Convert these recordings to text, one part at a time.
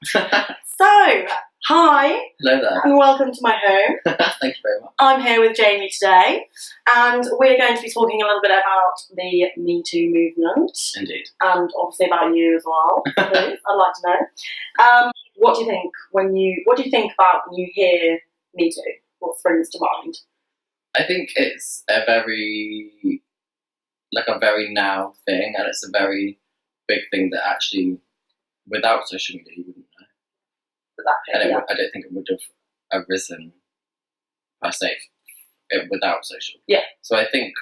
So, hi. Hello there. And welcome to my home. Thank you very much. I'm here with Jamie today, and we're going to be talking a little bit about the Me Too movement. Indeed. And obviously about you as well, please. I'd like to know. What do you think about when you hear Me Too? What springs to mind? I think it's a very now thing, and it's a very big thing that actually, without social media, you wouldn't know. Exactly. And I don't think it would have arisen per se without social. Yeah. So I think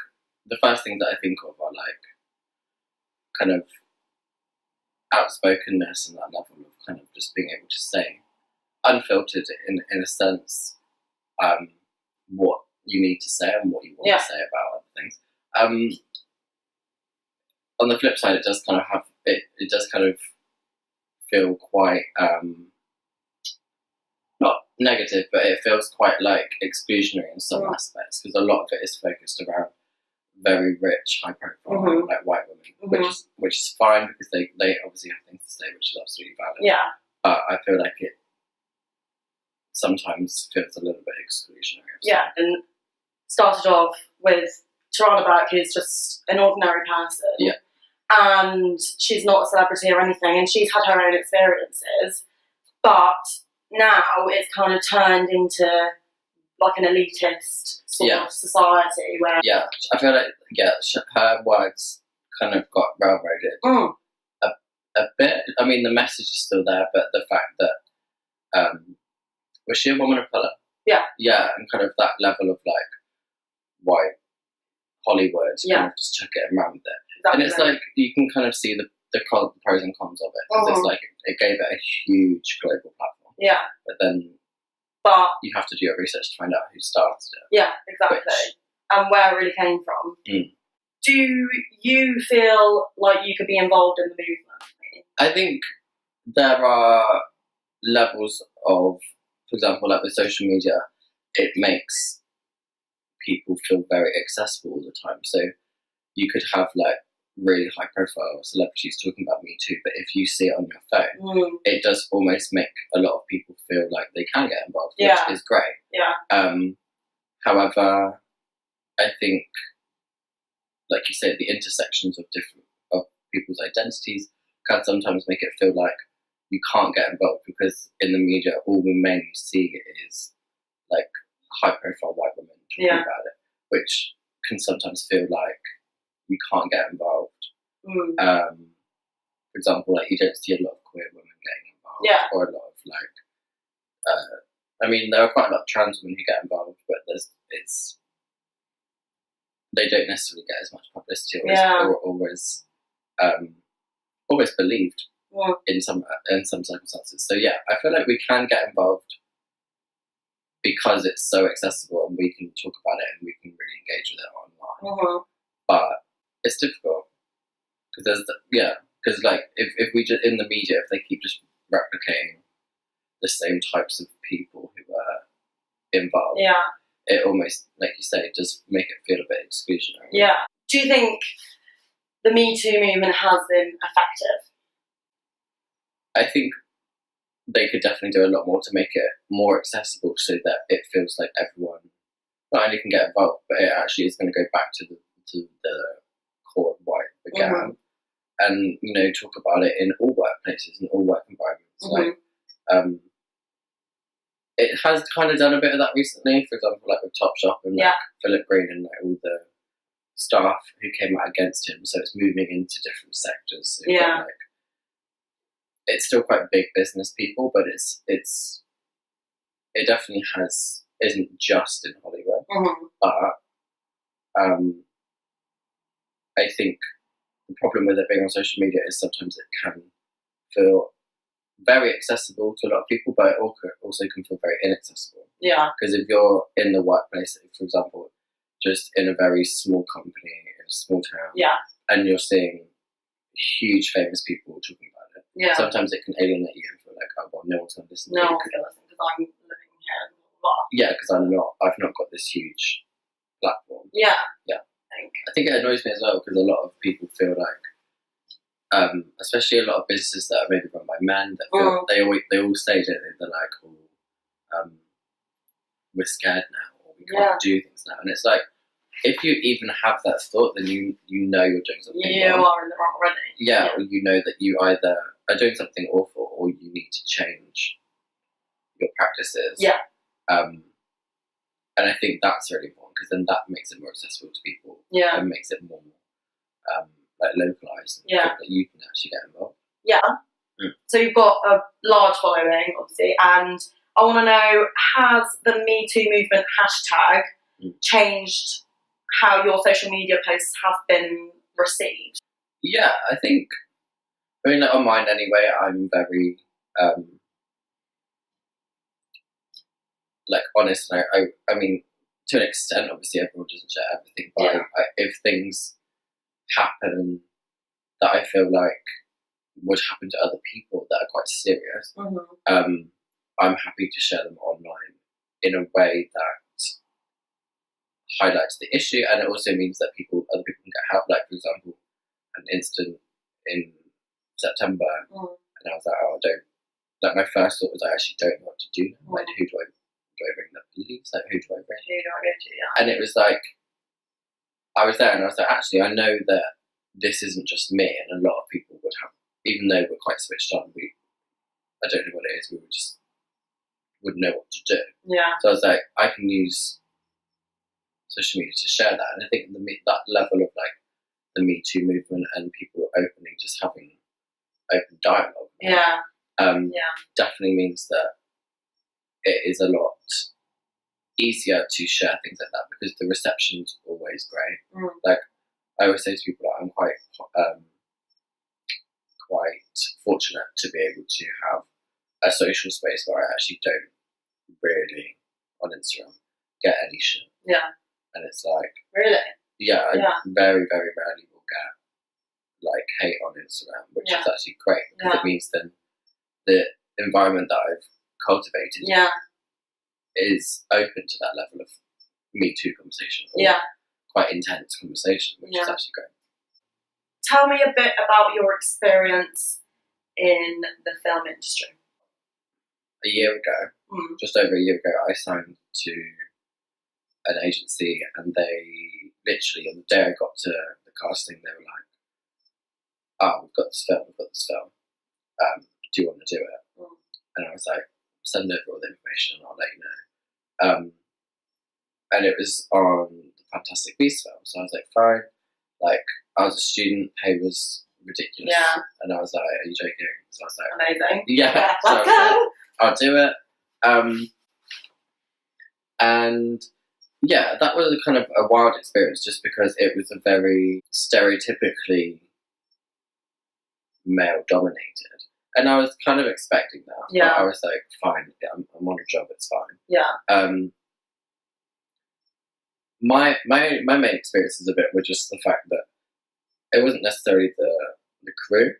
the first things that I think of are like kind of outspokenness and that level of kind of just being able to say unfiltered in a sense what you need to say and what you want to say about other things. On the flip side, it does kind of have it does kind of feel quite not negative, but it feels quite like exclusionary in some aspects, because a lot of it is focused around very rich, high profile like white women, which is fine because they obviously have things to say, which is absolutely valid. Yeah. But I feel like it sometimes feels a little bit exclusionary. Yeah, and started off with Tarana Burke, who's just an ordinary person. Yeah. And she's not a celebrity or anything, and she's had her own experiences. But now it's kind of turned into like an elitist sort of society where... Yeah, I feel like, her words kind of got railroaded a bit. I mean, the message is still there, but the fact that... was she a woman of colour? Yeah. Yeah, and kind of that level of like white Hollywood kind of just took it and ran with it. Exactly. And it's like, you can kind of see the pros and cons of it, because it's like, it gave it a huge global platform. Yeah. But then you have to do your research to find out who started it. Yeah, exactly. And where it really came from. Do you feel like you could be involved in the movement? I think there are levels of, for example, like with social media, it makes people feel very accessible all the time. So you could have like really high profile celebrities talking about Me Too, but if you see it on your phone, it does almost make a lot of people feel like they can get involved, which is great. Yeah. However, I think, like you said, the intersections of people's identities can sometimes make it feel like you can't get involved, because in the media all we mainly see is like high profile white women talking about it, which can sometimes feel like you can't get involved. For example, like you don't see a lot of queer women getting involved, or a lot of like I mean, there are quite a lot of trans women who get involved, but they don't necessarily get as much publicity or always believed in some circumstances. So yeah, I feel like we can get involved because it's so accessible and we can talk about it and we can really engage with it online. But it's difficult because because like if we just in the media, if they keep just replicating the same types of people who are involved, it almost, like you say, does make it feel a bit exclusionary. Yeah. Do you think the Me Too movement has been effective? I think they could definitely do a lot more to make it more accessible, so that it feels like everyone not only can get involved, but it actually is going to go back to the core of why it began, and talk about it in all workplaces and all work environments. Like it has kind of done a bit of that recently. For example, like with Topshop and like Philip Green and like all the staff who came out against him. So it's moving into different sectors. So like, it's still quite big business people, but it definitely isn't just in Hollywood. But I think the problem with it being on social media is sometimes it can feel very accessible to a lot of people, but it also can feel very inaccessible. Yeah. Because if you're in the workplace, for example, just in a very small company in a small town, and you're seeing huge famous people talking about it, sometimes it can alienate you and feel like, oh, well, no one's going to listen to me. No one's going to listen because I'm living here. Yeah, because I've not got this huge platform. Yeah. Yeah. I think it annoys me as well, because a lot of people feel like especially a lot of businesses that are maybe run by men that feel, they all say, don't they? They're like, oh, we're scared now, or we can't do things now. And it's like, if you even have that thought, then you know you're doing something wrong. You are in the wrong already. Yeah, or you know that you either are doing something awful or you need to change your practices. Yeah. And I think that's really important, because then that makes it more accessible to people. Yeah. And makes it more like localised. And Yeah. that you can actually get involved. Yeah. So you've got a large following, obviously, and I want to know, has the Me Too movement hashtag changed how your social media posts have been received? Yeah, I think, I mean, like, on mine anyway, I'm very like honest, and I mean, to an extent, obviously everyone doesn't share everything, but if things happen that I feel like would happen to other people that are quite serious, I'm happy to share them online in a way that highlights the issue, and it also means that other people can get help. Like, for example, an incident in September, and I was like, oh, I don't. Like, my first thought was, I actually don't know what to do now. Like, who do I ring the police? Like, who do I ring? Who do I go to? Yeah. And it was like, I was there, and I was like, actually, I know that this isn't just me, and a lot of people would have, even though we're quite switched on, I don't know what it is, we would know what to do. Yeah. So I was like, I can use social media to share that, and I think that level of like the Me Too movement and people openly just having open dialogue, definitely means that it is a lot easier to share things like that, because the reception's always great. Like, I always say to people that I'm quite fortunate to be able to have a social space where I actually don't really, on Instagram, get any shit. Yeah. And it's like, really? Yeah, I very, very rarely will get like hate on Instagram, which is actually great, because it means then the environment that I've cultivated is open to that level of Me Too conversation. Quite intense conversation, which is actually great. Tell me a bit about your experience in the film industry. A year ago, just over a year ago, I signed to an agency, and they literally, on the day I got to the casting, they were like, oh, we've got this film, do you want to do it? And I was like, send over all the information and I'll let you know. And it was on the Fantastic Beasts film, so I was like, fine. Like, I was a student, pay was ridiculous. Yeah. And I was like, are you joking? So I was like, amazing. Yeah. So Let's go. I'll do it. And yeah, that was a kind of a wild experience, just because it was a very stereotypically male-dominated. And I was kind of expecting that. Yeah. But I was like, fine, I'm on a job, it's fine. Yeah. My main experiences of it were just the fact that it wasn't necessarily the crew.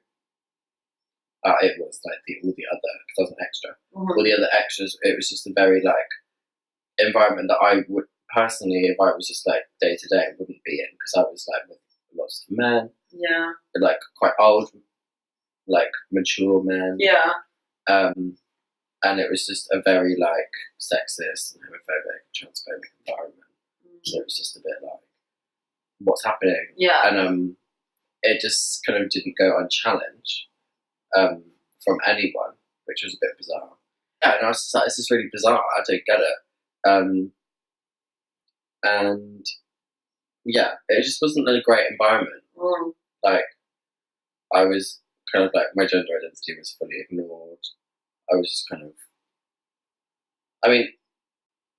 It was like all the other, because I was an extra. All the other extras, it was just a very like environment that I would personally, if I was just like day to day, wouldn't be in, because I was like with lots of men. Yeah. Like quite old, like mature men. Yeah. And it was just a very like sexist and homophobic, transphobic environment. So it was just a bit like, what's happening? Yeah. And it just kind of didn't go unchallenged from anyone, which was a bit bizarre. Yeah, and I was just like, this is really bizarre. I don't get it. And yeah, it just wasn't a great environment. Like, I was kind of like, my gender identity was fully ignored. I was just kind of, I mean,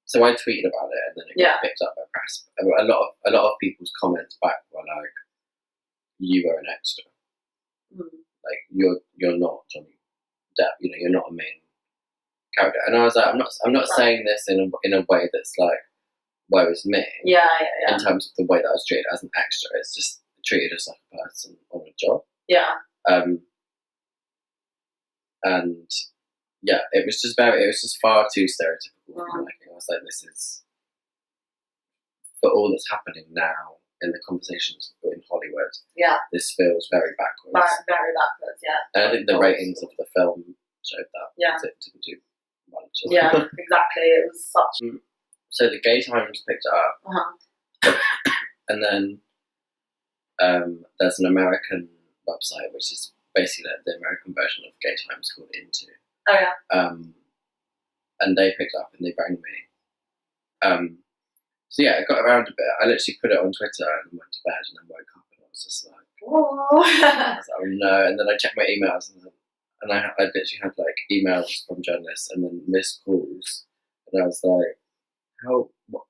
so I tweeted about it, and then it got picked up by press. A lot of people's comments back were like, "You are an extra. Like, you're not Johnny Depp. You know, you're not a main character." And I was like, I'm not saying this in a way that's like, woe is me. Yeah. In terms of the way that I was treated as an extra, it's just treated as like a person on a job. Yeah. And yeah, it was just far too stereotypical for my liking. I was like, this is, for all that's happening now in the conversations in Hollywood, Yeah. this feels very backwards. Very backwards, yeah. And I think the ratings of the film showed that. Yeah. It didn't do well at all. Yeah, exactly. It was such. So the Gay Times picked it up, and then there's an American website which is basically like the American version of Gay Times called Into. Oh yeah. And they picked it up and they rang me. So yeah, it got around a bit. I literally put it on Twitter and went to bed and then woke up and I was just like, whoa. I was like, oh no. And then I checked my emails and I literally had like emails from journalists and then missed calls. And I was like, how, what?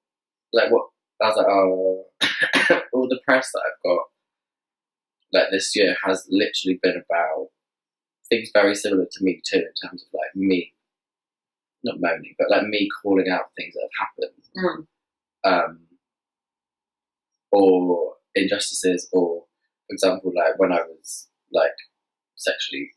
I was like, oh, all the press that I've got like this year has literally been about things very similar to Me Too in terms of like me, not moaning, but like me calling out things that have happened. Or injustices, or for example, like when I was like sexually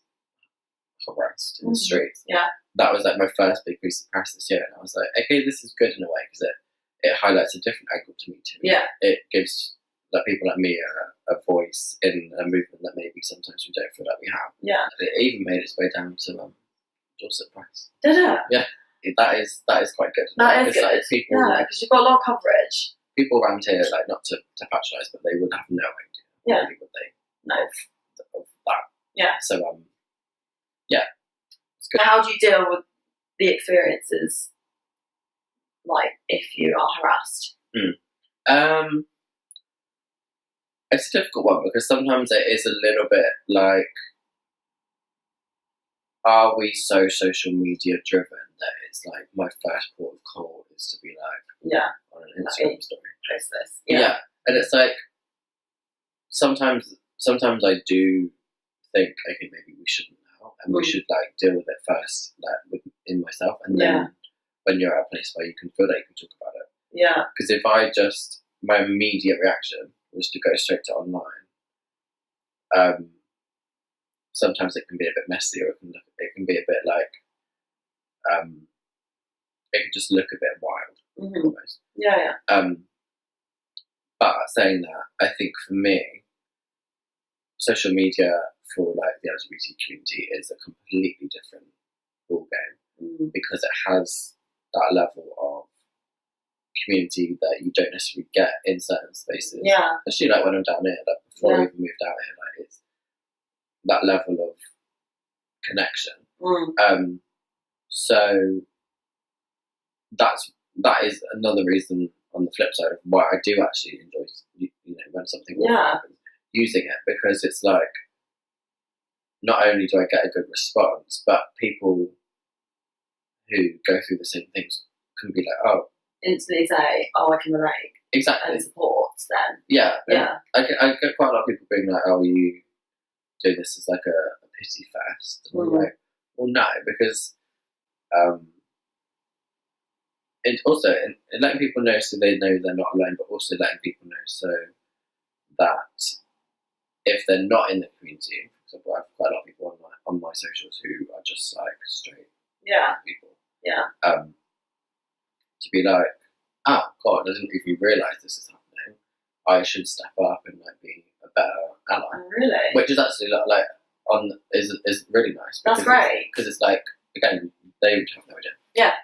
harassed in the streets. Yeah. That was like my first big piece of press this year, and I was like, okay, this is good in a way because it highlights a different angle to Me Too. Yeah. It gives like people like me a voice in a movement that maybe sometimes we don't feel like we have. Yeah. It even made its way down to Dorset Press. Did it? Yeah. That is quite good. That is good. Like, people, yeah, because you've got a lot of coverage. People around here, like not to patronise, but they would have no idea. Yeah. Really, would they? No. Of that. Yeah. So yeah. It's good. How do you deal with the experiences, like if you are harassed? It's a difficult one because sometimes it is a little bit like, are we so social media driven that it's like my first port of call is to be like, on an Instagram story, post this. Yeah. And it's like sometimes I do think, okay, maybe we shouldn't now, and we should like deal with it first, like within myself, and then when you're at a place where you can feel that you can talk about it. Yeah. Because if I just my immediate reaction was to go straight to online, sometimes it can be a bit messy, or it can be a bit like it can just look a bit wild, almost. Yeah. But saying that, I think for me, social media for like the LGBT community is a completely different ballgame because it has that level of community that you don't necessarily get in certain spaces. Yeah. Especially like when I'm down here, like before I even moved out here, like it's that level of connection. So that is another reason on the flip side of why I do actually enjoy, when something happens, using it, because it's like not only do I get a good response, but people who go through the same things can be like, oh, instantly say, oh, I can relate. Exactly. And support them. Yeah. I get quite a lot of people being like, oh, you do this as like a pity fest. And I'm like, well, no, because it also in letting people know so they know they're not alone, but also letting people know so that if they're not in the community, for example, I have quite a lot of people on my socials who are just like straight people. Yeah. To be like, oh God, I didn't even realise this is happening. I should step up and like be a better ally. Oh, really? Which is actually like is really nice. That's great. Because it's like, again, they would have no idea. Yeah.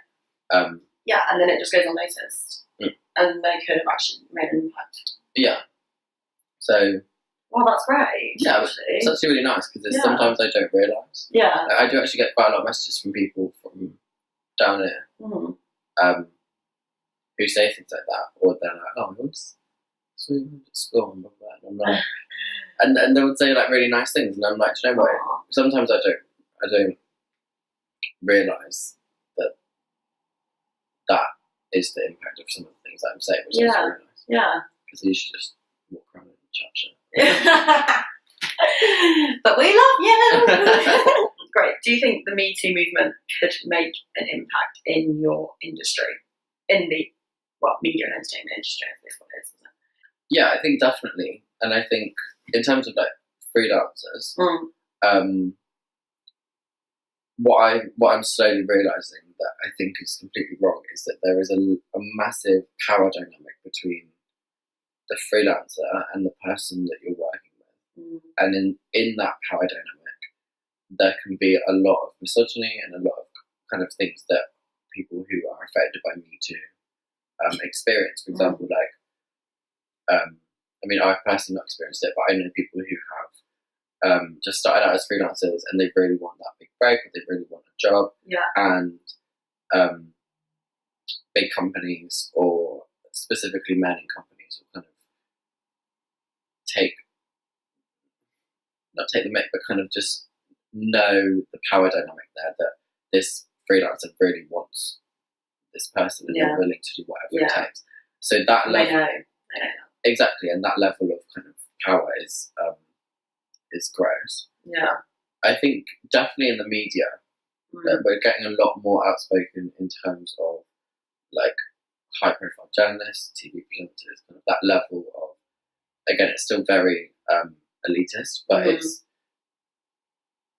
Yeah, and then it just goes unnoticed. And they could have actually made an impact. Yeah. So. Well, that's great. Yeah, actually. It's actually really nice because sometimes I don't realise. Yeah. I do actually get quite a lot of messages from people from down here who say things like that, or they're like, oh, what's so you went to school and blah, blah, blah. And I'm like, and they would say like really nice things, and I'm like, do you know what? Sometimes I don't realise that is the impact of some of the things that I'm saying, which is really nice. Yeah. Because you should just walk around and chat shit. But we love you. Great. Do you think the Me Too movement could make an impact in your industry, in the media and entertainment industry? I guess what it is, isn't it? Yeah, I think definitely, and I think in terms of like freelancers, what I'm slowly realising that I think is completely wrong is that there is a massive power dynamic between the freelancer and the person that you're working with. And in that power dynamic, there can be a lot of misogyny and a lot of kind of things that people who are affected by Me Too experience. For example, like, I mean, I've personally not experienced it, but I know people who have just started out as freelancers and they really want that big break, or they really want a job, and big companies, or specifically men in companies, will kind of not take the mick, but kind of just know the power dynamic there, that this freelancer really wants this person and they're willing to do whatever it takes. So that level, they know. Exactly, and that level of kind of power is gross. Yeah, I think definitely in the media that we're getting a lot more outspoken in terms of like high profile journalists, TV presenters, kind of that level of, again, it's still very elitist, but it's,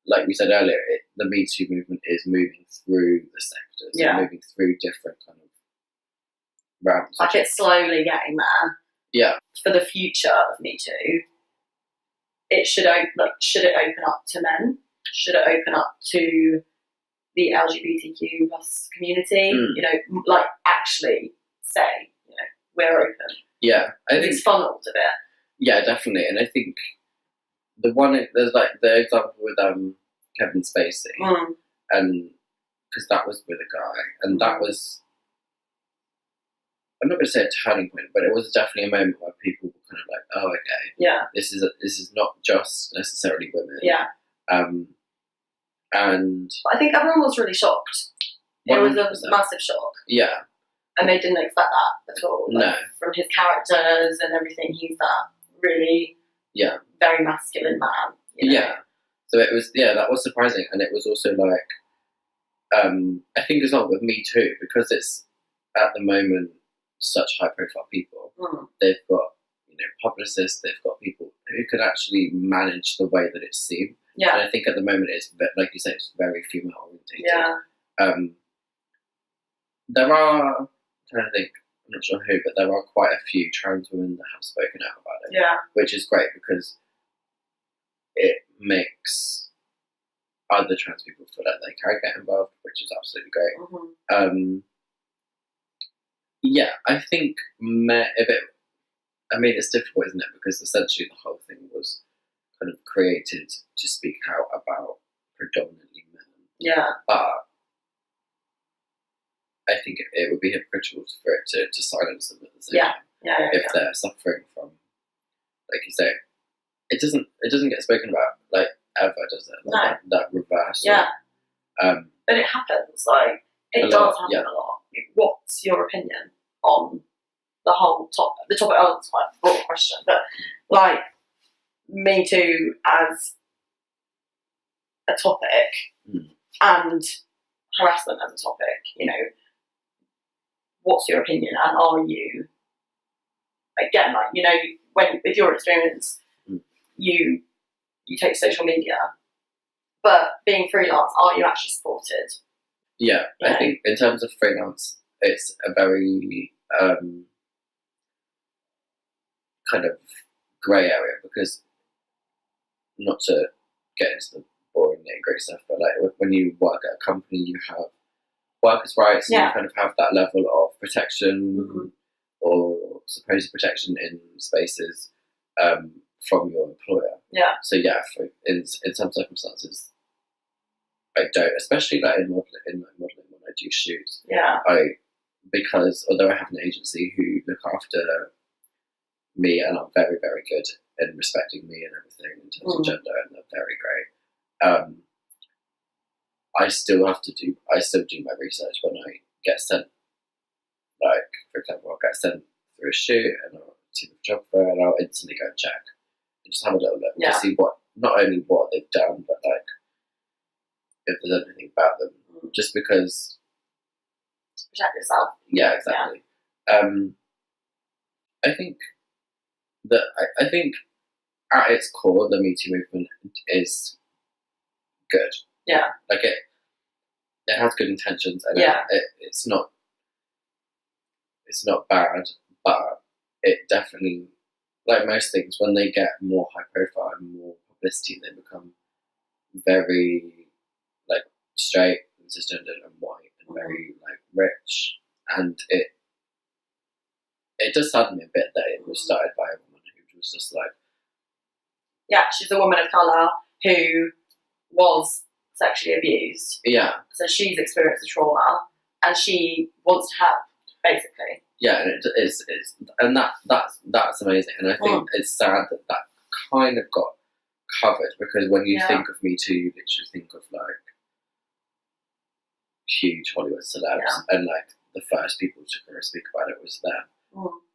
like we said earlier, the Me Too movement is moving through the sectors, moving through different kind of realms. Like it's slowly getting there. Yeah. For the future of Me Too, should it open up to men? Should it open up to the LGBTQ plus community? You know, like actually say, you know, we're open. Yeah, I think it's funneled a bit. Yeah, definitely, and I think there's like the example with Kevin Spacey, and because that was with a guy, and that was, I'm not going to say a turning point, but it was definitely a moment where people were kind of like, oh, okay, this is not just necessarily women. And I think everyone was really shocked. 100%. It was a massive shock. Yeah. And they didn't expect that at all. Like, no. From his characters and everything, he's that really very masculine man. You know? Yeah. So it was, that was surprising. And it was also like, I think as well with Me Too, because it's at the moment such high profile people, they've got, you know, publicists, they've got people who can actually manage the way that it's seen. Yeah. And I think at the moment it's, like you say, it's very female orientated. Yeah. There are, I'm trying to think, I'm not sure who, but there are quite a few trans women that have spoken out about it. Yeah. Which is great because it makes other trans people feel like they can get involved, which is absolutely great. Yeah, I think it's difficult, isn't it? Because essentially the whole thing was kind of created to speak out about predominantly men. Yeah. But I think it would be hypocritical for it to silence them at the same time. If they're suffering from, like you say, it doesn't get spoken about like ever, does it? Like that reverse. Yeah. But it happens. Like it does happen a lot. What's your opinion on the whole topic? The topic, it's quite a broad question, but like Me Too as a topic and harassment as a topic, you know, what's your opinion, and are you, again, like, you know, when with your experience, you take social media, but being freelance, are you actually supported? Yeah, I think in terms of freelance, it's a very kind of grey area, because not to get into the boring nitty-gritty stuff, but like when you work at a company, you have workers' rights, and you kind of have that level of protection or supposed protection in spaces from your employer. Yeah. So in some circumstances, I don't, especially like in modelling when I do shoots. Yeah. Because although I have an agency who look after me and are very, very good in respecting me and everything in terms of gender, and they're very great. I still do my research when I get sent. Like, for example, I'll get sent through a shoot and I'll see the photographer and I'll instantly go and check and just have a little look to see not only what they've done, but like if there's anything about them. Just because to protect yourself. Yeah, exactly. Yeah. I think that I think at its core, the Me Too movement is good. Yeah. Like it has good intentions, and it's not bad, but it definitely like most things, when they get more high profile and more publicity, they become very like straight and cisgender and white and very like rich, and it does sadden me a bit that it was started by a woman who was just like, yeah, she's a woman of colour who was sexually abused. yeah, So she's experienced the trauma and she wants to help, basically. yeah, and it's and that's amazing, and I think it's sad that that kind of got covered, because when you think of Me Too, you literally think of like huge Hollywood celebs, and like the first people to kind of speak about it was them.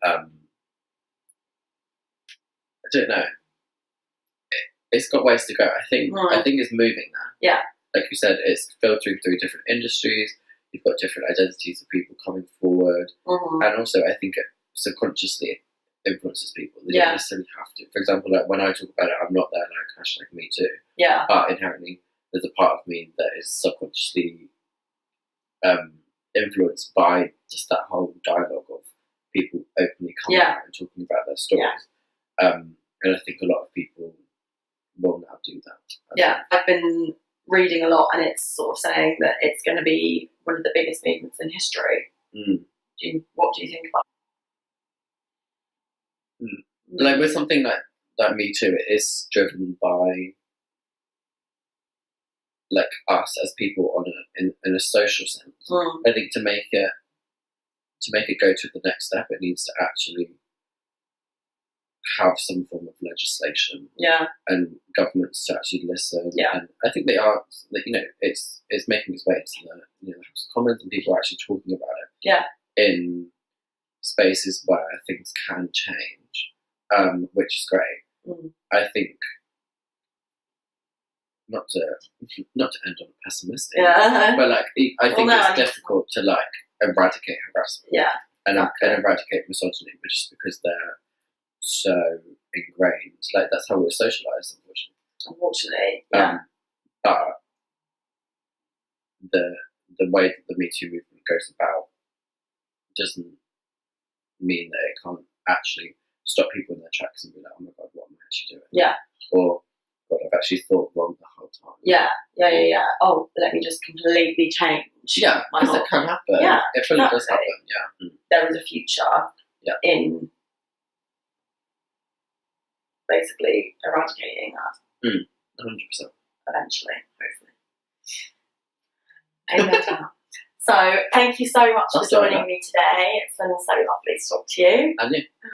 I don't know. It's got ways to go. I think it's moving now. Yeah. Like you said, it's filtering through different industries. You've got different identities of people coming forward, and also I think it subconsciously influences people. They don't necessarily have to. For example, like when I talk about it, I'm not there like #Me Too. Yeah. But inherently, there's a part of me that is subconsciously influenced by just that whole dialogue of people openly coming out and talking about their stories. And I think a lot of people will now do that. I've been reading a lot, and it's sort of saying that it's going to be one of the biggest movements in history. What do you think about it? Like with something like Me Too, it is driven by like us as people on in a social sense. I think to make it go to the next step, it needs to actually have some form of legislation, and governments to actually listen. And I think they are. You know, it's making its way to the House of Commons, and people are actually talking about it. In spaces where things can change, which is great. I think not to end on a pessimistic, but like I think it's difficult to like eradicate harassment, and eradicate misogyny, but just because they're so ingrained. Like that's how we're socialised, unfortunately. But the way that the Me Too movement goes about doesn't mean that it can't actually stop people in their tracks and be like, oh my god, what am I actually doing? Or God, I've actually thought wrong the whole time. Oh, let me just completely change. Because it can happen. It fully does happen. There is a future in basically eradicating that. 100%. Eventually, hopefully. Amen. So, thank you so much for joining me today. It's been so lovely to talk to you. And you.